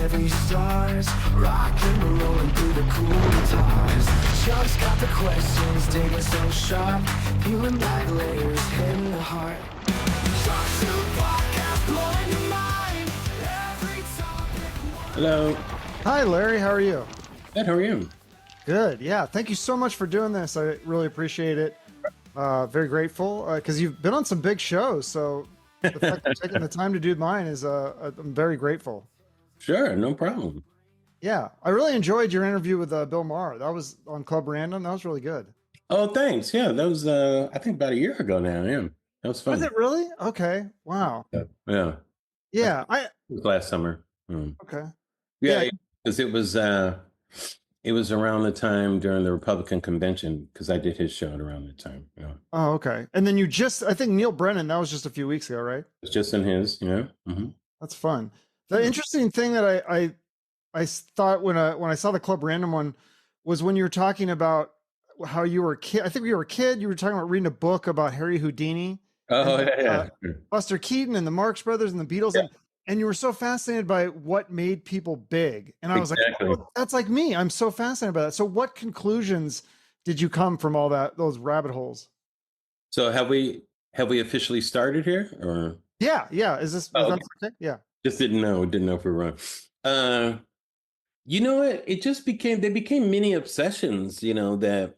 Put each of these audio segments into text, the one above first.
heavy stars, rock and rolling through the cool guitars. Chuck's got the questions, digging so sharp, peeling back layers, hitting the heart. Talk to podcast, blowing your mind. Every topic. Hello. Hi, Larry. How are you? Good. How are you? Good. Yeah. Thank you so much for doing this. I really appreciate it. Very grateful because you've been on some big shows. So the fact that you're taking the time to do mine is, I'm very grateful. Sure. No problem. Yeah. I really enjoyed your interview with Bill Maher. That was on Club Random. That was really good. Oh, thanks. Yeah, that was, I think about a year ago now. Yeah. That was fun. Was it really? Okay. Wow. Yeah. Yeah. It was last summer. Okay. Yeah. Because it was around the time during the Republican convention because I did his show around the time. Yeah. Oh, okay. And then I think Neil Brennan, that was just a few weeks ago, right? It's just in his, Mm-hmm. That's fun. The interesting thing that I thought when I saw the Club Random one was when you were talking about how you were a kid. I think you were a kid. You were talking about reading a book about Harry Houdini. Oh, and, yeah. Buster Keaton and the Marx Brothers and the Beatles. Yeah. And you were so fascinated by what made people big. And I was like, oh, that's like me. I'm so fascinated by that. So what conclusions did you come from all those rabbit holes? So have we officially started here or? Yeah. Is this okay? Yeah. Just didn't know if we were on. You know what? They became mini obsessions, that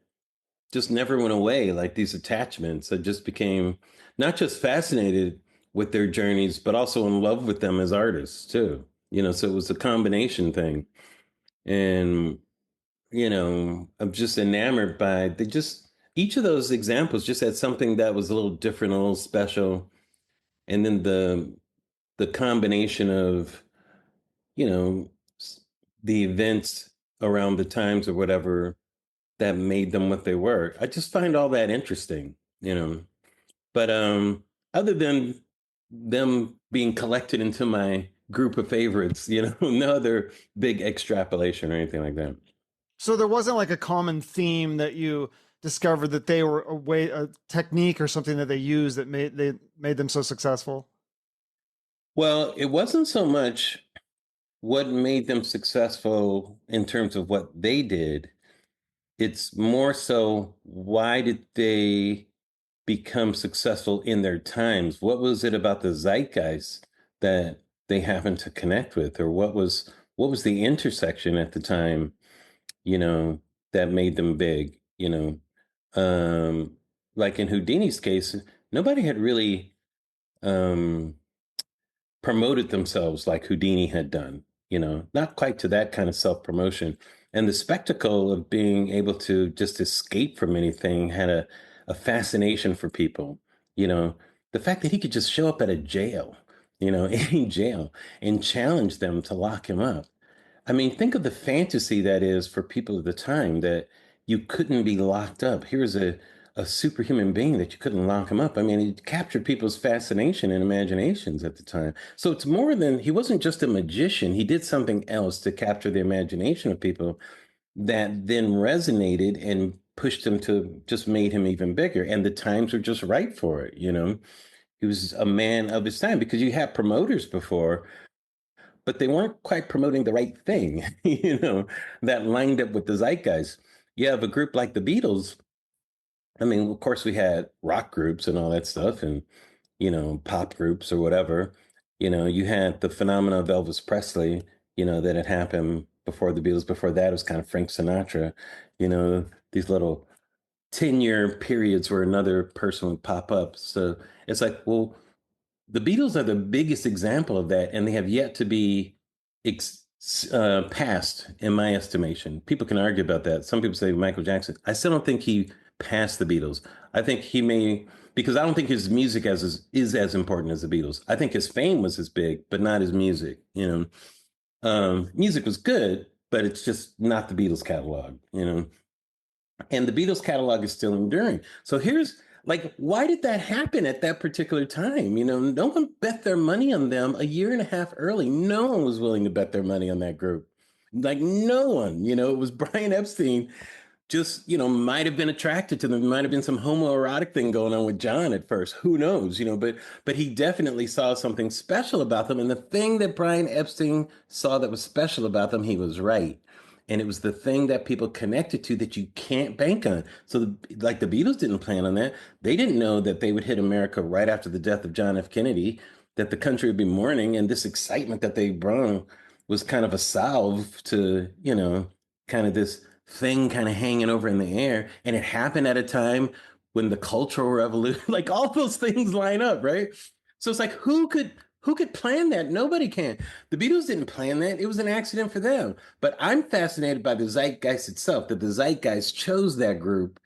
just never went away. Like these attachments. I just became not just fascinated with their journeys, but also in love with them as artists too. So it was a combination thing. And, I'm just enamored by each of those examples just had something that was a little different, a little special. And then the combination of, the events around the times or whatever that made them what they were. I just find all that interesting, But other than them being collected into my group of favorites, no other big extrapolation or anything like that. So there wasn't like a common theme that you discovered that they were a technique or something that they used that made them so successful? Well, it wasn't so much what made them successful in terms of what they did. It's more so, why did they become successful in their times? What was it about the zeitgeist that they happened to connect with? Or what was the intersection at the time, that made them big, like in Houdini's case, nobody had really promoted themselves like Houdini had done, not quite to that kind of self-promotion. And the spectacle of being able to just escape from anything had a fascination for people. The fact that he could just show up at a jail, any jail, and challenge them to lock him up. I mean, think of the fantasy that is for people at the time, that you couldn't be locked up. Here's a superhuman being that you couldn't lock him up. I mean, it captured people's fascination and imaginations at the time. So it's more than, he wasn't just a magician. He did something else to capture the imagination of people that then resonated and pushed him to just made him even bigger. And the times were just right for it. He was a man of his time, because you had promoters before, but they weren't quite promoting the right thing, that lined up with the zeitgeist. You have a group like the Beatles. I mean, of course, we had rock groups and all that stuff and, pop groups or whatever. You had the phenomena of Elvis Presley, that had happened before the Beatles. Before that, it was kind of Frank Sinatra, these little 10-year periods where another person would pop up. So it's like, well, the Beatles are the biggest example of that, and they have yet to be passed, in my estimation. People can argue about that. Some people say Michael Jackson. I still don't think he passed the Beatles. I think he may, because I don't think his music is as important as the Beatles. I think his fame was as big, but not his music. Music was good, but it's just not the Beatles catalog. And the Beatles catalog is still enduring. So here's, like, why did that happen at that particular time? No one bet their money on them a year and a half early. No one was willing to bet their money on that group. Like, no one. It was Brian Epstein just, might have been attracted to them. Might have been some homoerotic thing going on with John at first. Who knows, but he definitely saw something special about them. And the thing that Brian Epstein saw that was special about them, he was right. And it was the thing that people connected to that you can't bank on. So, like the Beatles didn't plan on that. They didn't know that they would hit America right after the death of John F. Kennedy, that the country would be mourning. And this excitement that they brought was kind of a salve to, kind of this thing kind of hanging over in the air. And it happened at a time when the Cultural Revolution, like all those things line up, right? So it's like, who could plan that? Nobody can. The Beatles didn't plan that. It was an accident for them. But I'm fascinated by the zeitgeist itself, that the zeitgeist chose that group,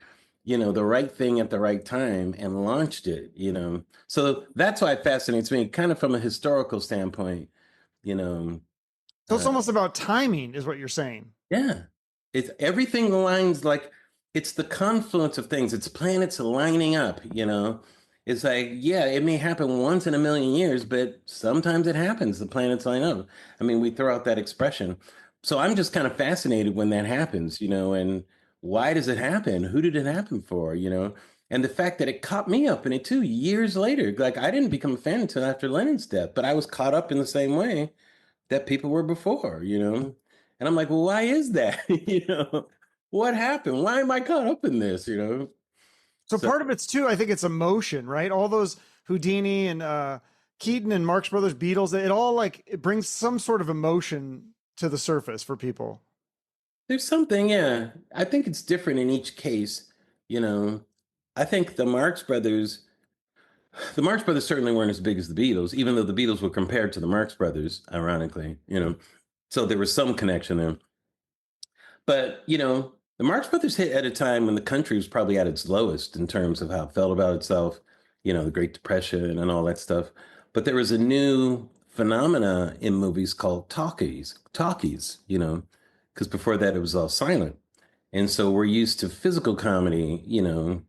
the right thing at the right time and launched it. So that's why it fascinates me, kind of from a historical standpoint, you know. So it's almost about timing, is what you're saying. Yeah. It's everything aligns, like it's the confluence of things. It's planets lining up. It's like, yeah, it may happen once in a million years, but sometimes it happens. The planets line up. I mean, we throw out that expression. So I'm just kind of fascinated when that happens, and why does it happen? Who did it happen for? And the fact that it caught me up in it too, years later. Like I didn't become a fan until after Lennon's death, but I was caught up in the same way that people were before. And I'm like, well, why is that? What happened? Why am I caught up in this? So part of it's too, I think it's emotion, right? All those Houdini and Keaton and Marx Brothers, Beatles, it all it brings some sort of emotion to the surface for people. There's something, yeah. I think it's different in each case. I think the Marx Brothers certainly weren't as big as the Beatles, even though the Beatles were compared to the Marx Brothers, ironically. So there was some connection there. But the Marx Brothers hit at a time when the country was probably at its lowest in terms of how it felt about itself, the Great Depression and all that stuff. But there was a new phenomena in movies called talkies, because before that it was all silent. And so we're used to physical comedy,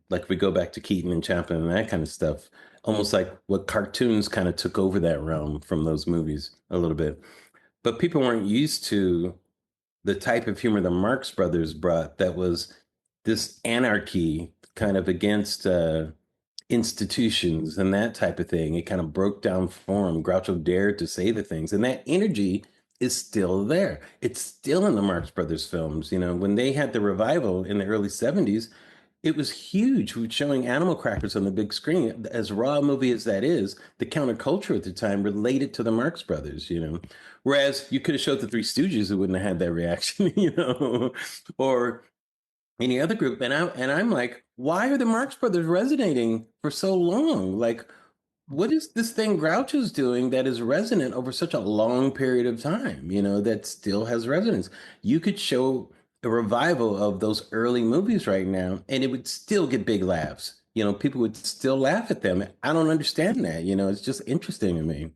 like if we go back to Keaton and Chaplin and that kind of stuff, almost like what cartoons kind of took over that realm from those movies a little bit. But people weren't used to the type of humor the Marx Brothers brought, that was this anarchy kind of against institutions and that type of thing. It kind of broke down form. Groucho dared to say the things, and that energy is still there. It's still in the Marx Brothers films. When they had the revival in the early 70s, it was huge with showing animal crackers on the big screen. As raw a movie as that is, the counterculture at the time related to the Marx Brothers. Whereas you could have showed the Three Stooges, who wouldn't have had that reaction, or any other group. And I'm like, why are the Marx Brothers resonating for so long? Like, what is this thing Groucho's doing that is resonant over such a long period of time, that still has resonance? You could show a revival of those early movies right now, and it would still get big laughs. People would still laugh at them. I don't understand that. It's just interesting to me.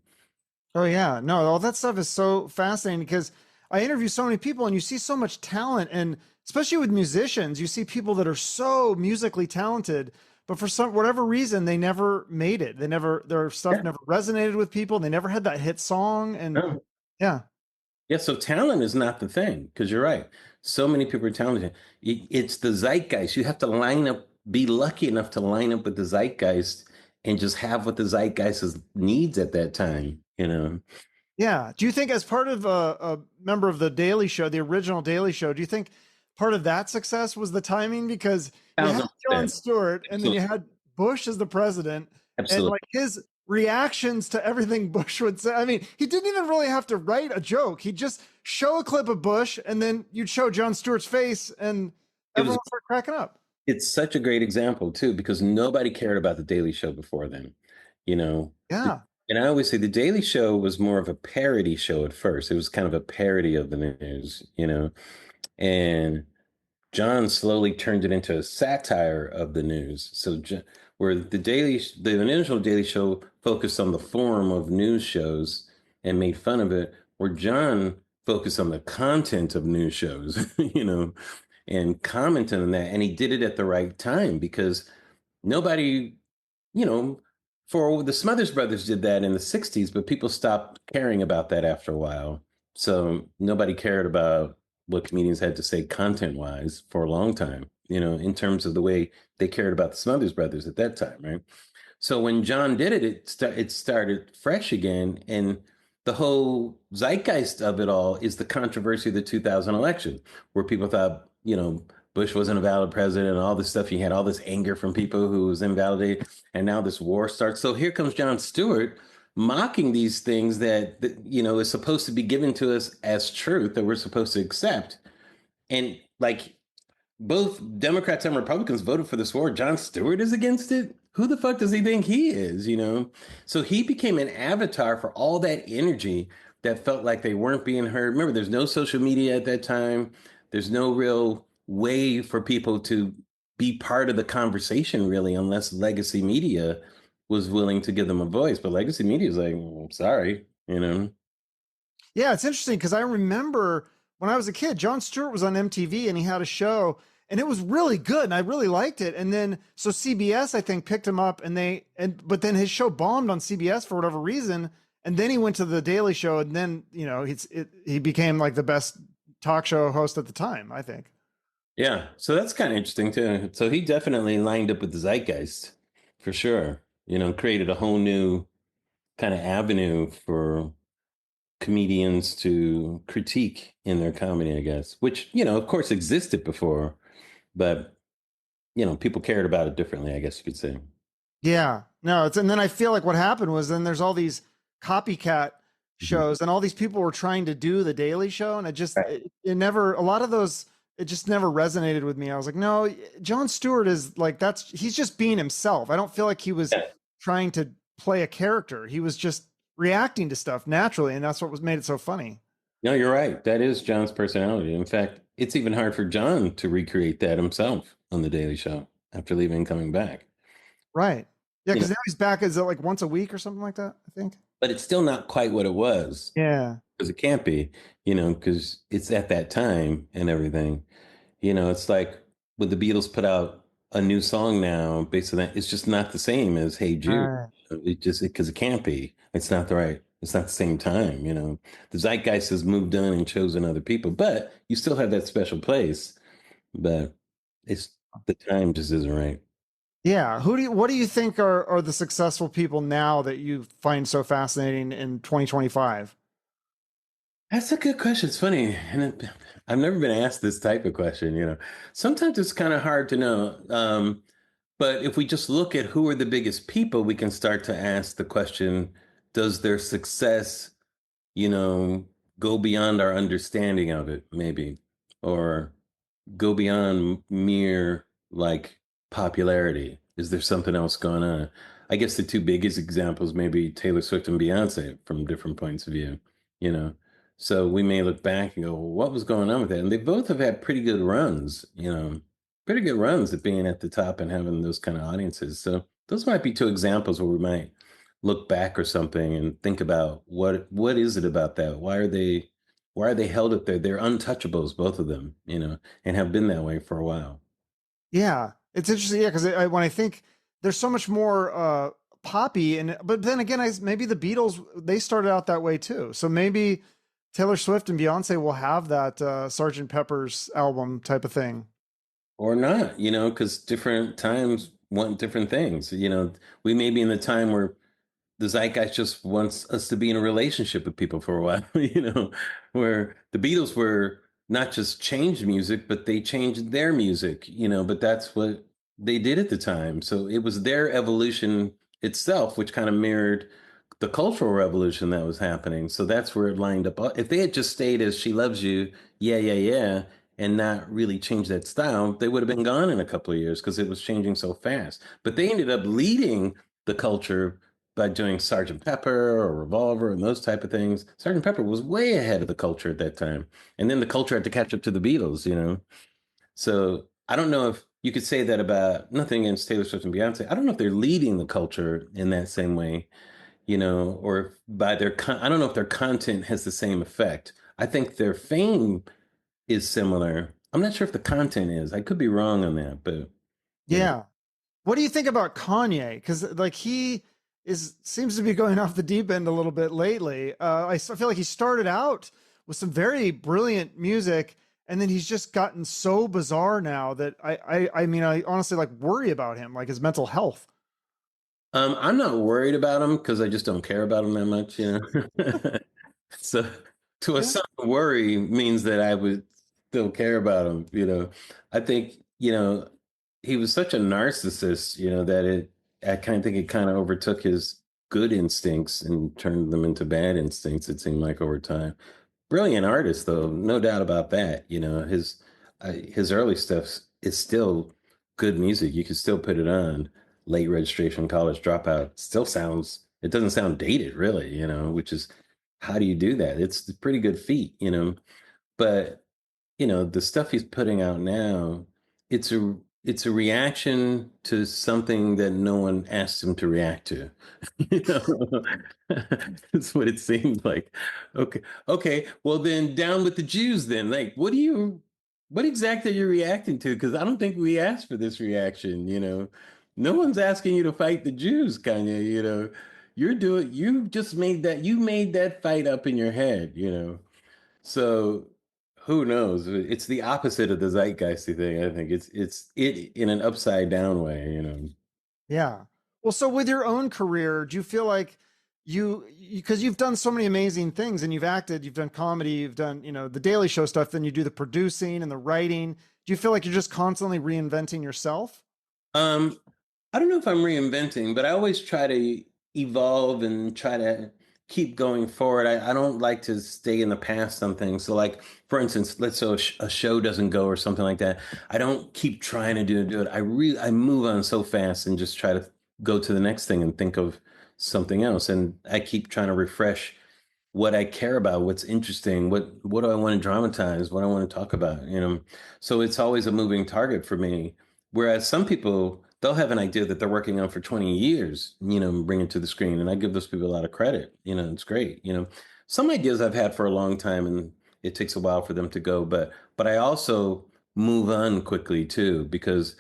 Oh yeah, no, all that stuff is so fascinating because I interview so many people and you see so much talent, and especially with musicians, you see people that are so musically talented, but for whatever reason, they never made it. Their stuff never resonated with people. They never had that hit song. And yeah. Yeah, so talent is not the thing, because you're right. So many people are talented. It's the zeitgeist. You have to line up, be lucky enough to line up with the zeitgeist and just have what the zeitgeist needs at that time. Yeah. Do you think, as part of a member of the Daily Show, the original Daily Show, do you think part of that success was the timing? Because you had Jon Stewart and then you had Bush as the president. Absolutely. And his reactions to everything Bush would say. I mean, he didn't even really have to write a joke. He'd just show a clip of Bush and then you'd show Jon Stewart's face and everyone would start cracking up. It's such a great example too, because nobody cared about the Daily Show before then, Yeah. And I always say the Daily Show was more of a parody show at first. It was kind of a parody of the news, and John slowly turned it into a satire of the news. So where the initial Daily Show focused on the form of news shows and made fun of it, where John focused on the content of news shows, and commented on that. And he did it at the right time, because nobody, for the Smothers Brothers did that in the 60s, but people stopped caring about that after a while. So nobody cared about what comedians had to say content-wise for a long time. in terms of the way they cared about the Smothers Brothers at that time, right? So when John did it, it started fresh again, and the whole zeitgeist of it all is the controversy of the 2000 election, where people thought, Bush wasn't a valid president, and all this stuff. You had all this anger from people who was invalidated, and now this war starts. So here comes Jon Stewart mocking these things that is supposed to be given to us as truth that we're supposed to accept, and like both Democrats and Republicans voted for this war. Jon Stewart is against it. Who the fuck does he think he is? So he became an avatar for all that energy that felt like they weren't being heard. Remember, there's no social media at that time. There's no real way for people to be part of the conversation, really, unless legacy media was willing to give them a voice. But legacy media is like, I'm sorry. Yeah, it's interesting because I remember when I was a kid, Jon Stewart was on MTV and he had a show and it was really good and I really liked it. And then so CBS, I think, picked him up but then his show bombed on CBS for whatever reason. And then he went to the Daily Show and then, he became like the best talk show host at the time, I think. Yeah. So that's kind of interesting too. So he definitely lined up with the zeitgeist for sure, created a whole new kind of avenue for comedians to critique in their comedy, I guess, which, of course existed before, but, people cared about it differently, I guess you could say. Yeah, no, and then I feel like what happened was then there's all these copycat shows and all these people were trying to do the Daily Show. And it just, it never, a lot of those, it just never resonated with me. I was like, no, Jon Stewart is like, he's just being himself. I don't feel like he was trying to play a character. He was just reacting to stuff naturally, and that's what made it so funny. No, you're right. That is John's personality. In fact, it's even hard for John to recreate that himself on the Daily Show after leaving and coming back. Right. Yeah, because now he's back. Is it like once a week or something like that, I think? But it's still not quite what it was. Yeah. Because it can't be, because it's at that time and everything. It's like when the Beatles put out a new song now, based on that, it's just not the same as Hey Jude. It just, because it can't be. It's not the same time, The zeitgeist has moved on and chosen other people, but you still have that special place. But the time just isn't right. Yeah. What do you think are the successful people now that you find so fascinating in 2025? That's a good question. It's funny. And I've never been asked this type of question, Sometimes it's kind of hard to know. But if we just look at who are the biggest people, we can start to ask the question, does their success, go beyond our understanding of it, maybe, or go beyond mere like popularity? Is there something else going on? I guess the two biggest examples may be Taylor Swift and Beyonce from different points of view, So we may look back and go, well, what was going on with that? And they both have had pretty good runs, pretty good runs at being at the top and having those kind of audiences. So those might be two examples where we might look back or something and think about what is it about that? Why are they held up there? They're untouchables, both of them, and have been that way for a while. Yeah, it's interesting. Yeah, because when I think there's so much more poppy, but then again, maybe the Beatles, they started out that way too. So maybe Taylor Swift and Beyonce will have that Sgt. Pepper's album type of thing. Or not, because different times want different things. We may be in the time where the zeitgeist just wants us to be in a relationship with people for a while, where the Beatles were not just changed music, but they changed their music, but that's what they did at the time. So it was their evolution itself, which kind of mirrored the cultural revolution that was happening. So that's where it lined up. If they had just stayed as She Loves You, yeah, yeah, yeah, and not really changed that style, they would have been gone in a couple of years because it was changing so fast. But they ended up leading the culture by doing Sgt. Pepper or Revolver and those type of things. Sgt. Pepper was way ahead of the culture at that time. And then the culture had to catch up to the Beatles, So I don't know if you could say that about, nothing against Taylor Swift and Beyonce. I don't know if they're leading the culture in that same way, or by I don't know if their content has the same effect. I think their fame is similar. I'm not sure if the content is. I could be wrong on that, but yeah. What do you think about Kanye? Because like he seems to be going off the deep end a little bit lately. I feel like he started out with some very brilliant music, and then he's just gotten so bizarre now that I mean, I honestly like worry about him, like his mental health. I'm not worried about him because I just don't care about him that much, you know. So to a Yeah. son, worry means that I would still care about him, you know. I think, you know, he was such a narcissist, you know, that I kind of think it kind of overtook his good instincts and turned them into bad instincts, it seemed like over time. Brilliant artist, though, no doubt about that. You know, his early stuff is still good music. You can still put it on. Late registration, college dropout still sounds. It doesn't sound dated, really. You know, which is how do you do that? It's a pretty good feat. You know, but you know the stuff he's putting out now. It's a reaction to something that no one asked him to react to. You know, that's what it seemed like. Okay, okay. Well, then down with the Jews. Then, like, what exactly are you reacting to? Because I don't think we asked for this reaction. You know, no one's asking you to fight the Jews, Kanye. You know, You just made that. You made that fight up in your head. You know, so who knows? It's the opposite of the zeitgeisty thing. I think it's it in an upside down way. You know. Yeah. Well, so with your own career, do you feel like because you've done so many amazing things and you've acted, you've done comedy, you've done, the Daily Show stuff, then you do the producing and the writing. Do you feel like you're just constantly reinventing yourself? Um, I don't know if I'm reinventing, but I always try to evolve and try to keep going forward. I don't like to stay in the past on things. So, like, for instance, let's say a show doesn't go or something like that. I don't keep trying to do it. I move on so fast and just try to go to the next thing and think of something else. And I keep trying to refresh what I care about, what's interesting, what do I want to dramatize, what I want to talk about, you know. So it's always a moving target for me. Whereas some people, they'll have an idea that they're working on for 20 years, you know, and bring it to the screen. And I give those people a lot of credit. You know, it's great. You know, some ideas I've had for a long time and it takes a while for them to go, but I also move on quickly too, because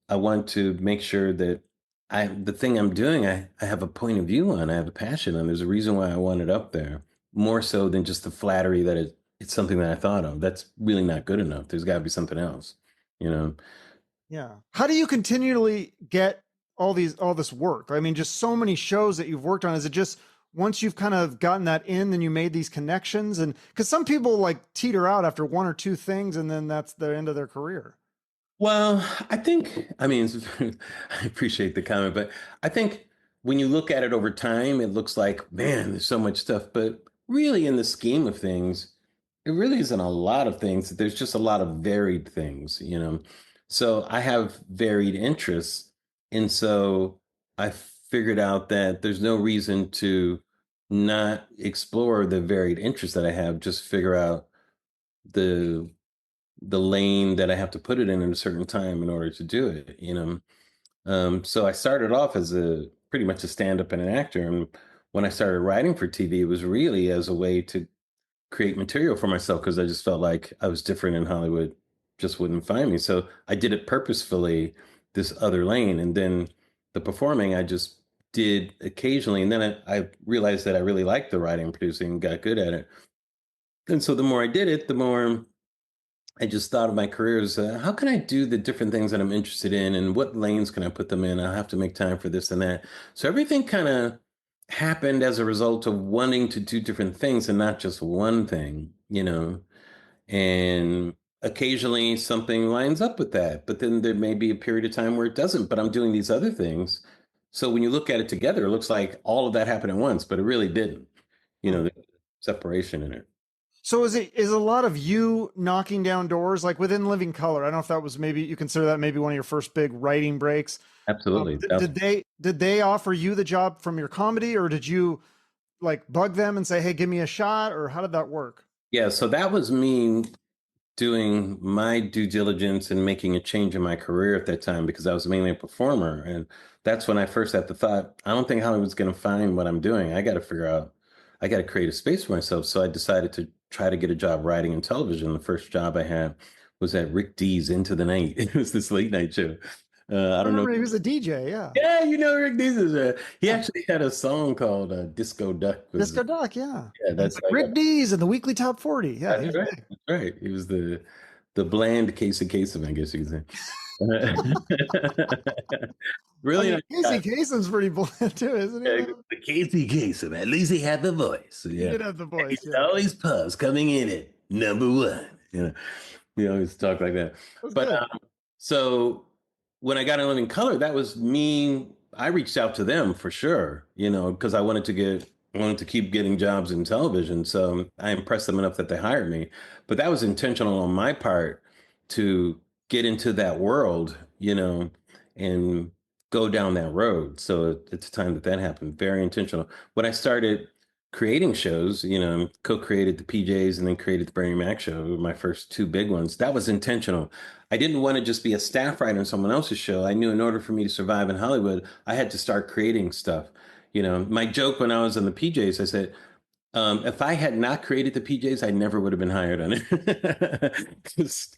I want to make sure that the thing I'm doing, I have a point of view on, I have a passion on. There's a reason why I want it up there, more so than just the flattery that it's something that I thought of. That's really not good enough. There's got to be something else, you know. Yeah. How do you continually get all this work? I mean, just so many shows that you've worked on. Is it just once you've kind of gotten that in, then you made these connections? And because some people like teeter out after one or two things and then that's the end of their career. Well, I mean, I appreciate the comment, but I think when you look at it over time, it looks like, man, there's so much stuff. But really, in the scheme of things, it really isn't a lot of things. There's just a lot of varied things, you know. So I have varied interests. And so I figured out that there's no reason to not explore the varied interests that I have, just figure out the the lane that I have to put it in at a certain time in order to do it, you know. So I started off as a pretty much a stand-up and an actor, and when I started writing for TV, it was really as a way to create material for myself because I just felt like I was different in Hollywood, just wouldn't find me. So I did it purposefully, this other lane, and then the performing I just did occasionally, and then I realized that I really liked the writing and producing, and got good at it, and so the more I did it, the more I just thought of my career as how can I do the different things that I'm interested in and what lanes can I put them in? I have to make time for this and that. So everything kind of happened as a result of wanting to do different things and not just one thing, you know. And occasionally something lines up with that, but then there may be a period of time where it doesn't, but I'm doing these other things. So when you look at it together, it looks like all of that happened at once, but it really didn't. You know, there's separation in it. So is a lot of you knocking down doors like within Living Color? I don't know if that was maybe you consider that maybe one of your first big writing breaks. Absolutely. Did they offer you the job from your comedy, or did you like bug them and say, "Hey, give me a shot," or how did that work? Yeah, so that was me doing my due diligence and making a change in my career at that time because I was mainly a performer. And that's when I first had the thought, I don't think Hollywood's going to find what I'm doing. I got to figure out, I got to create a space for myself. So I decided to try to get a job writing in television. The first job I had was at Rick D's Into the Night. It was this late night show. I I don't know. remember he was a DJ. Yeah. Yeah, you know Rick D's is he actually had a song called Disco Duck. Disco Duck. Yeah. Yeah, that's Rick D's and the Weekly Top 40. Yeah. That's right. That's right. He was the the bland Casey Kasem, I guess you could say. I Really mean, nice Casey guy. Kasem's pretty bland too, isn't he? Yeah, Though? the Casey Kasem. At least he had the voice. He Yeah. did have the He voice. Yeah, always pause coming in at number one. You know, we always talk like that. that was But good. so when I got in Living Color, that was me. I reached out to them for sure, because I wanted to keep getting jobs in television. So I impressed them enough that they hired me. But that was intentional on my part to get into that world, and go down that road. So it's time that happened. Very intentional. When I started creating shows, co-created the PJs and then created the Bernie Mac show, my first two big ones. That was intentional. I didn't want to just be a staff writer on someone else's show. I knew in order for me to survive in Hollywood, I had to start creating stuff. My joke when I was on the PJs, I said, if I had not created the PJs, I never would have been hired on it. Just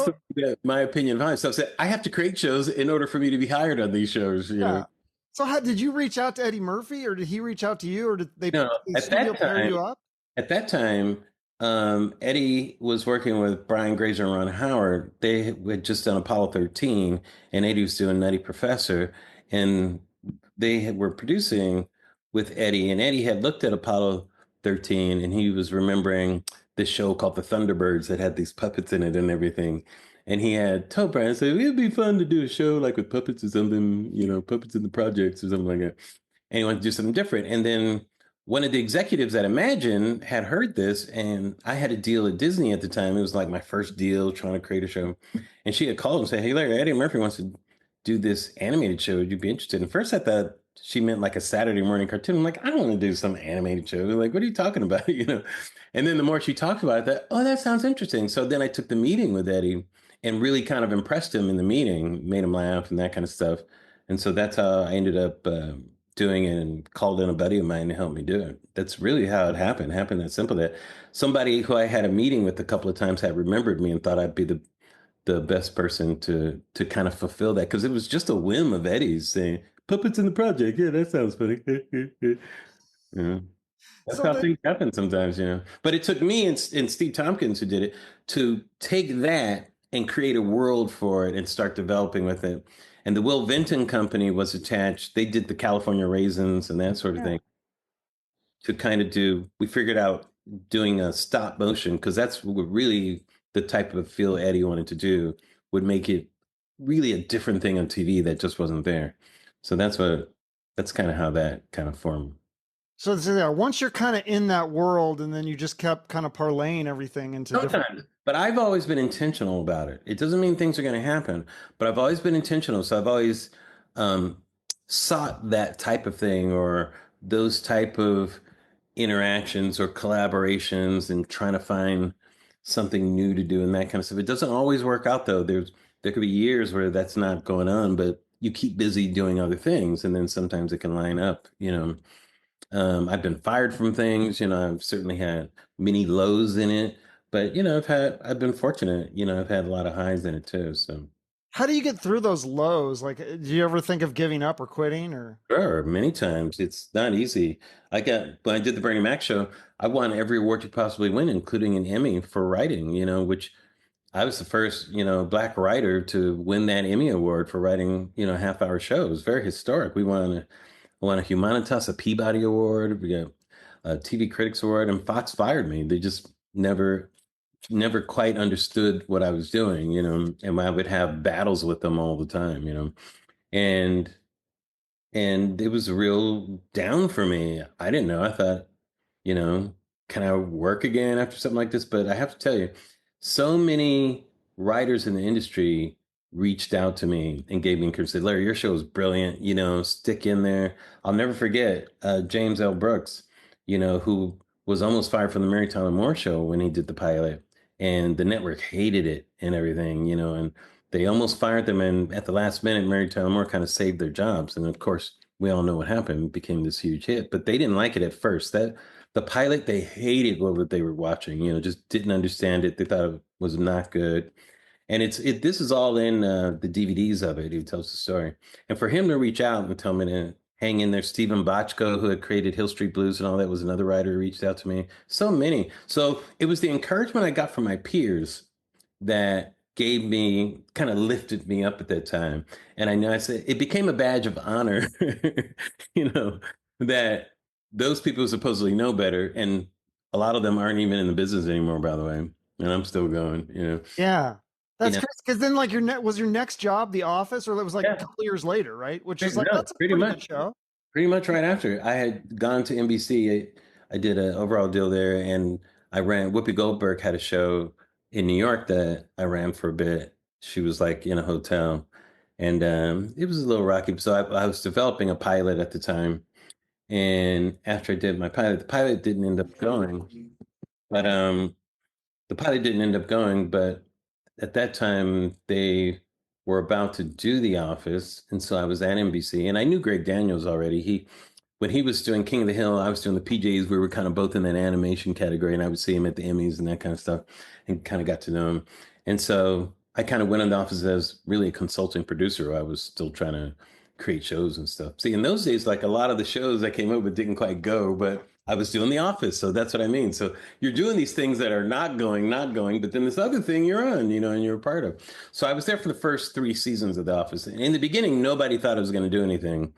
So my opinion of Hollywood. So I said, I have to create shows in order for me to be hired on these shows, yeah. So how did you reach out to Eddie Murphy, or did he reach out to you, or did No, the at studio that pair time, you up? At that time, Eddie was working with Brian Grazer and Ron Howard. They had just done Apollo 13, and Eddie was doing Nutty Professor, and were producing with Eddie. And Eddie had looked at Apollo 13, and he was remembering this show called The Thunderbirds that had these puppets in it and everything. And he had told Brian, said, it'd be fun to do a show like with puppets or something, puppets in the projects or something like that. And he wanted to do something different. And then one of the executives at Imagine had heard this, and I had a deal at Disney at the time. It was like my first deal trying to create a show. And she had called and said, hey, Larry, Eddie Murphy wants to do this animated show. Would you be interested? And first I thought she meant like a Saturday morning cartoon. I'm like, I don't want to do some animated show. Like, what are you talking about? And then the more she talked about it, I thought, oh, that sounds interesting. So then I took the meeting with Eddie and really kind of impressed him in the meeting, made him laugh and that kind of stuff. And so that's how I ended up doing it, and called in a buddy of mine to help me do it. That's really how it happened. It happened that simple, that somebody who I had a meeting with a couple of times had remembered me and thought I'd be the best person to kind of fulfill that, because it was just a whim of Eddie's saying puppets in the project. Yeah, that sounds funny. Yeah. That's So how then, things happen sometimes, But it took me and Steve Tompkins, who did it, to take that and create a world for it and start developing with it. And the Will Vinton Company was attached. They did the California Raisins and that sort of yeah. thing to kind of we figured out doing a stop motion, because that's what really the type of feel Eddie wanted to do, would make it really a different thing on TV that just wasn't there. So that's kind of how that kind of formed. So yeah, once you're kind of in that world, and then you just kept kind of parlaying everything into different. Sometimes, but I've always been intentional about it. It doesn't mean things are going to happen, but I've always been intentional. So I've always um, sought that type of thing, or those type of interactions or collaborations, and trying to find something new to do and that kind of stuff. It doesn't always work out though. There could be years where that's not going on, but you keep busy doing other things, and then sometimes it can line up. I've been fired from things, I've certainly had many lows in it, but I've been fortunate, I've had a lot of highs in it too. So How do you get through those lows? Like, do you ever think of giving up or quitting, or? sure, many times it's not easy. When I did the Bernie Mac show, I won every award you possibly win, including an Emmy for writing, which I was the first, Black writer to win that Emmy award for writing, half-hour shows. Very historic. We won a Humanitas, a Peabody Award. We got a TV Critics Award, and Fox fired me. They just never quite understood what I was doing, and I would have battles with them all the time, and it was a real down for me. I didn't know. I thought, you know, can I work again after something like this? But I have to tell you, so many writers in the industry reached out to me and gave me encouragement. Said, Larry, your show is brilliant. Stick in there. I'll never forget James L. Brooks, who was almost fired from the Mary Tyler Moore show when he did the pilot. And the network hated it and everything, and they almost fired them. And at the last minute, Mary Tyler Moore kind of saved their jobs. And of course, we all know what happened. It became this huge hit, but they didn't like it at first. That the pilot, they hated what they were watching, just didn't understand it. They thought it was not good. And this is all in the DVDs of it. He tells the story. And for him to reach out and tell me to hang in there, Stephen Bochco, who had created Hill Street Blues and all that, was another writer who reached out to me. So many. So it was the encouragement I got from my peers that gave me kind of lifted me up at that time. And I know I said it became a badge of honor, you know, that those people supposedly know better. And a lot of them aren't even in the business anymore, by the way. And I'm still going, Yeah. you That's know, crazy. Because then, like, was your next job The Office, or it was like a yeah, couple years later, right? Which is like, no, that's a pretty pretty good much. show. Pretty much right after I had gone to NBC, I did an overall deal there, and I ran. Whoopi Goldberg had a show in New York that I ran for a bit. She was like in a hotel, and it was a little rocky. So I was developing a pilot at the time, and after I did my pilot, the pilot didn't end up going, but the pilot didn't end up going, but at that time they were about to do The Office, and so I was at NBC, and I knew Greg Daniels already. He when he was doing King of the Hill, I was doing the PJs. We were kind of both in that animation category, and I would see him at the Emmys and that kind of stuff, and kind of got to know him. And so I kind of went in the office as really a consulting producer. I was still trying to create shows and stuff. See, in those days, like a lot of the shows I came up with didn't quite go, but I was doing The Office, so that's what I mean. So you're doing these things that are not going, but then this other thing you're on, and you're a part of. So I was there for the first 3 seasons of The Office. And in the beginning, nobody thought I was going to do anything,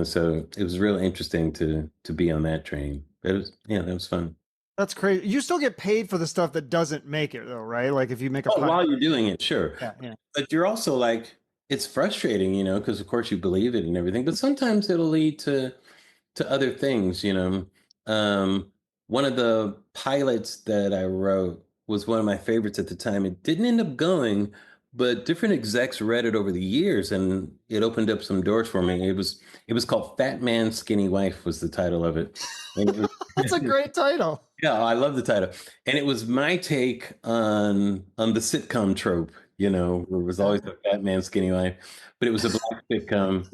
so it was real interesting to be on that train. It was, yeah, that was fun. That's crazy. You still get paid for the stuff that doesn't make it, though, right? Like if you make a Oh, pilot. while you're doing it, sure. Yeah, yeah. But you're also like, it's frustrating, because of course you believe it and everything, but sometimes it'll lead to other things. Um, One of the pilots that I wrote was one of my favorites at the time. It didn't end up going, but different execs read it over the years, and it opened up some doors for me. It was called Fat Man Skinny Wife was the title of it. And it was, That's a great title. yeah, I love the title. And it was my take on the sitcom trope, where it was always a fat man, skinny wife, but it was a black sitcom.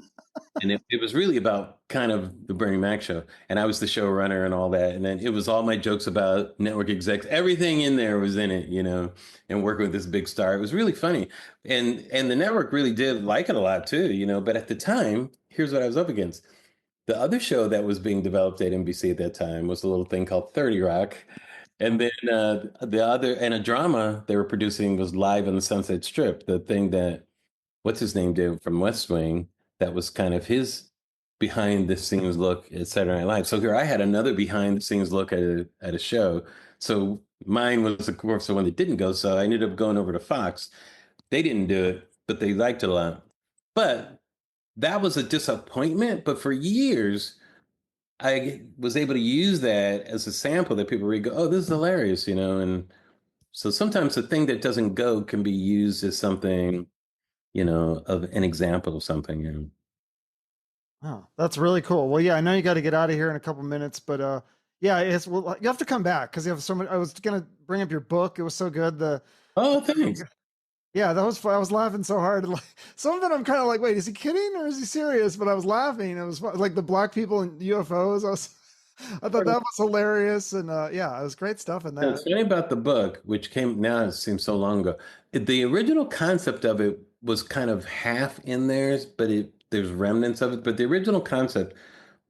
And it was really about kind of the Bernie Mac show. And I was the showrunner and all that. And then it was all my jokes about network execs. Everything in there was in it, and working with this big star. It was really funny. And the network really did like it a lot too, but at the time, here's what I was up against. The other show that was being developed at NBC at that time was a little thing called 30 Rock. And then the other, and a drama they were producing was Live on the Sunset Strip, the thing that, what's his name did from West Wing, that was kind of his behind the scenes look at Saturday Night Live. So here I had another behind the scenes look at a show. So mine was, of course, the one that didn't go. So I ended up going over to Fox. They didn't do it, but they liked it a lot. But that was a disappointment. But for years, I was able to use that as a sample that people read, go, oh, this is hilarious, And so sometimes the thing that doesn't go can be used as something, of an example of something. Oh, that's really cool. Well, yeah, I know you got to get out of here in a couple minutes, but yeah, well, you have to come back because you have so much. I was gonna bring up your book. It was so good. Oh, thanks. Yeah, that was fun. I was laughing so hard. Like, some of it, I'm kind of like, wait, is he kidding or is he serious? But I was laughing. It was fun. Like the black people and UFOs. I thought that was hilarious, and yeah, it was great stuff in It's that. funny about the book, which came now, it seems so long ago. The original concept of it was kind of half in theirs, but there's remnants of it. But the original concept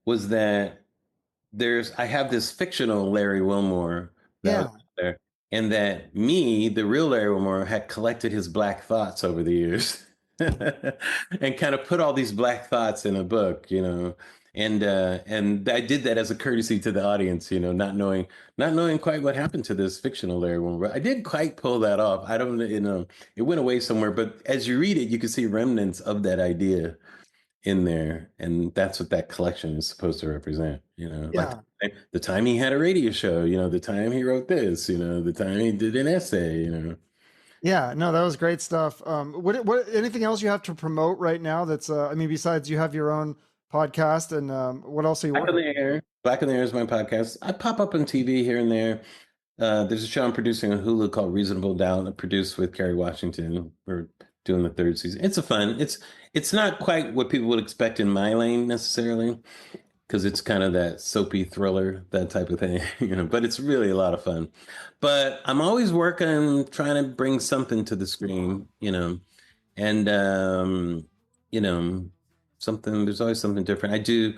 was that I have this fictional Larry Wilmore that was Yeah, there, and that me, the real Larry Wilmore, had collected his black thoughts over the years, and kind of put all these black thoughts in a book. And I did that as a courtesy to the audience, not knowing quite what happened to this fictional Larry Wilmore. I didn't quite pull that off. I don't, it went away somewhere. But as you read it, you can see remnants of that idea in there, and that's what that collection is supposed to represent. Like yeah, the time he had a radio show, the time he wrote this, the time he did an essay. yeah. No, that was great stuff. What anything else you have to promote right now? That's I mean, besides you have your own podcast, and what else are you Black on working? the Air. Black on the Air is my podcast. I pop up on TV here and there. There's a show I'm producing on Hulu called Reasonable Doubt, produced with Kerry Washington. We're doing the third season. It's a fun. It's not quite what people would expect in my lane necessarily, because it's kind of that soapy thriller, that type of thing, But it's really a lot of fun. But I'm always working, trying to bring something to the screen, and you know, something. There's always something different. I do.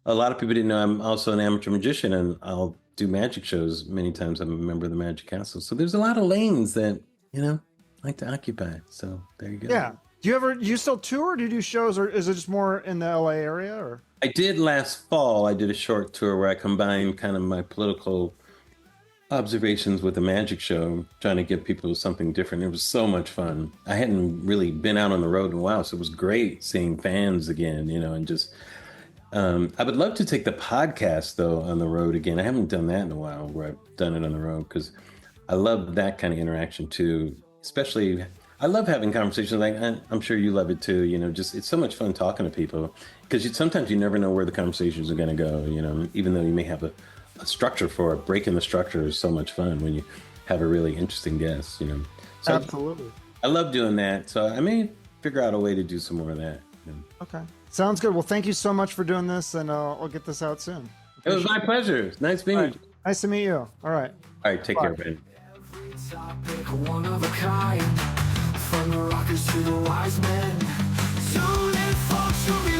A lot of people didn't know I'm also an amateur magician, and I'll do magic shows many times. I'm a member of the Magic Castle, so there's a lot of lanes that you know like to occupy. So there you go. Yeah. Do you still tour? Do you do shows, or is it just more in the LA area? Or I did last fall. I did a short tour where I combined kind of my political observations with a magic show, trying to give people something different. It was so much fun. I hadn't really been out on the road in a while, so it was great seeing fans again, and just I would love to take the podcast though on the road again. I haven't done that in a while where I've done it on the road, because I love that kind of interaction too. Especially, I love having conversations like I'm sure you love it too. Just it's so much fun talking to people, because sometimes you never know where the conversations are going to go. Even though you may have a structure for it, breaking the structure is so much fun when you have a really interesting guest. So absolutely. I love doing that. So I may figure out a way to do some more of that. Okay, sounds good. Well, thank you so much for doing this, and I'll get this out soon. It was my pleasure. Nice meeting you. Nice to meet you. All right. All right, take care, man. Every topic, one of a kind. From the rockers to the wise men. Tune in, folks, you'll be